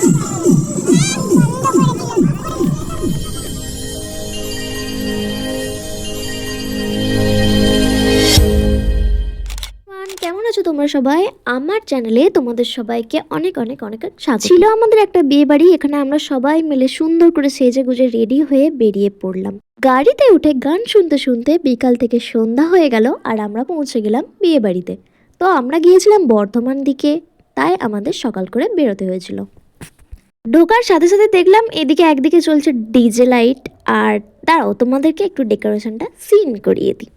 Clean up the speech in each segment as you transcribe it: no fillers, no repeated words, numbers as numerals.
কেমন আছো তোমরা সবাই? আমার চ্যানেলে তোমাদের সবাইকে অনেক অনেক অনেক স্বাগত। ছিল আমাদের একটা বিয়ে বাড়ি, এখানে আমরা সবাই মিলে সুন্দর করে সেজে গুজে রেডি হয়ে বেরিয়ে পড়লাম। গাড়িতে উঠে গান শুনতে শুনতে বিকাল থেকে সন্ধ্যা হয়ে গেল আর আমরা পৌঁছে গেলাম বিয়ে বাড়িতে। তো আমরা গিয়েছিলাম বর্ধমান দিকে, তাই আমাদের সকাল করে বেরোতে হয়েছিল। ঢোকার সাথে সাথে দেখলাম এদিকে একদিকে চলছে ডিজে লাইট, আর দাঁড়াও তোমাদেরকে একটু ডেকোরেশনটা সিন করিয়ে দিই।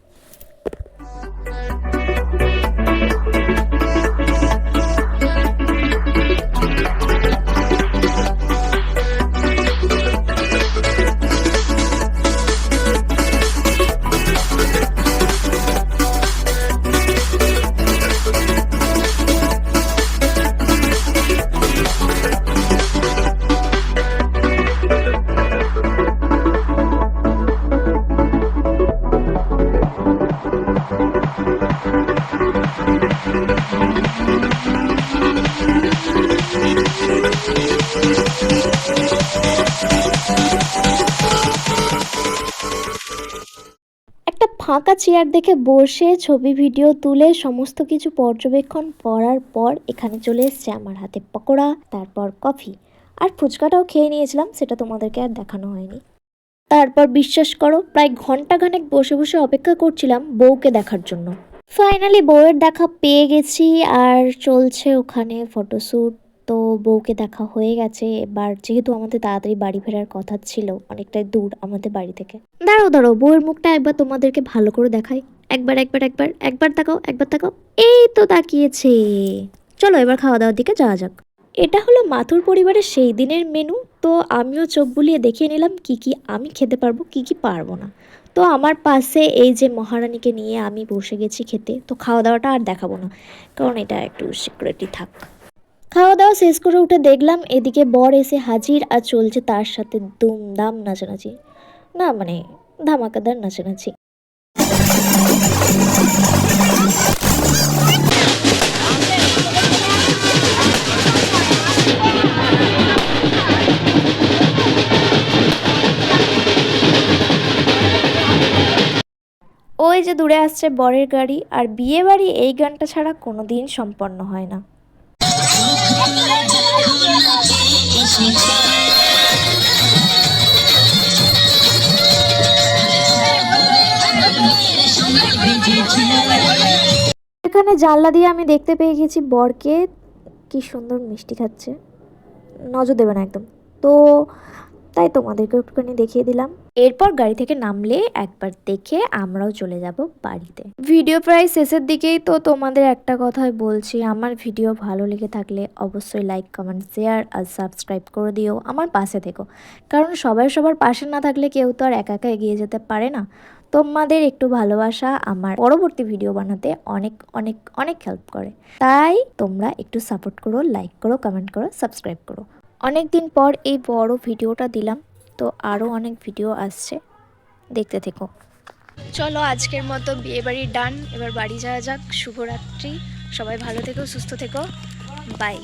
একটা ফাঁকা চেয়ার দেখে বসে ছবি ভিডিও তুলে সমস্ত কিছু পর্যবেক্ষণ করার পর এখানে চলে এসছে আমার হাতে পকোড়া, তারপর কফি আর ফুচকাটাও খেয়ে নিয়েছিলাম, সেটা তোমাদেরকে আর দেখানো হয়নি। তারপর বিশ্বাস করো প্রায় ঘন্টাখানেক বসে বসে অপেক্ষা করছিলাম বউকে দেখার জন্য। ফাইনালি বউয়ের দেখা পেয়ে গেছি আর চলছে ওখানে ফটোশ্যুট। তো বউকে দেখা হয়ে গেছে, এবার যেহেতু আমাদের তাড়াতাড়ি বাড়ি ফেরার কথা ছিল, অনেকটাই দূর আমাদের বাড়ি থেকে। দাঁড়াও দাঁড়াও, বউয়ের মুখটা একবার তোমাদেরকে ভালো করে দেখাই। একবার একবার একবার একবার তাকাও, একবার তাকাও, এই তো তাকিয়েছে। চলো এবার খাওয়া দাওয়ার দিকে যাওয়া যাক। এটা হলো মাথুর পরিবারের সেই দিনের মেনু। তো আমিও চোখ বুলিয়ে দেখিয়ে নিলাম কি কি আমি খেতে পারবো, কি কি পারবো না। তো আমার পাশে এই যে মহারানীকে নিয়ে আমি বসে গেছি খেতে। তো খাওয়া দাওয়াটা আর দেখাবো না, কারণ এটা একটু সিক্রেটই থাক। খাওয়া দাওয়া শেষ করে উঠে দেখলাম এদিকে বর এসে হাজির আর চলছে তার সাথে দুমদাম নাচানাচি, না মানে ধামাকাদার নাচানাচি। ওই যে দূরে আসছে বরের গাড়ি, আর বিয়ে বাড়ি এই গানটা ছাড়া কোনোদিন সম্পন্ন হয় না। এখানে জানলা দিয়ে আমি দেখতে পেয়ে গেছি বরকে কি সুন্দর মিষ্টি খাচ্ছে, নজর দেবে না একদম। তো তাই তোমাদেরকে একটুখানি দেখিয়ে দিলাম। এরপর গাড়ি থেকে নামলে একবার দেখে আমরাও চলে যাব বাড়িতে। ভিডিও প্রায় শেষের দিকেই, তো তোমাদের একটা কথাই বলছি, আমার ভিডিও ভালো লেগে থাকলে অবশ্যই লাইক কমেন্ট শেয়ার আর সাবস্ক্রাইব করে দিও, আমার পাশে থেকো। কারণ সবাই সবার পাশে না থাকলে কেউ তো আর একা একা এগিয়ে যেতে পারে না। তোমাদের একটু ভালোবাসা আমার পরবর্তী ভিডিও বানাতে অনেক অনেক অনেক হেল্প করে। তাই তোমরা একটু সাপোর্ট করো, লাইক করো, কমেন্ট করো, সাবস্ক্রাইব করো। অনেক দিন পর এই বড় ভিডিওটা দিলাম, তো আরও অনেক ভিডিও আসছে, দেখতে থেকো। চলো আজকের মতো বিয়ে বাড়ি ডান, এবার বাড়ি যাওয়া যাক। শুভরাত্রি, সবাই ভালো থেকো, সুস্থ থেকো, বাই।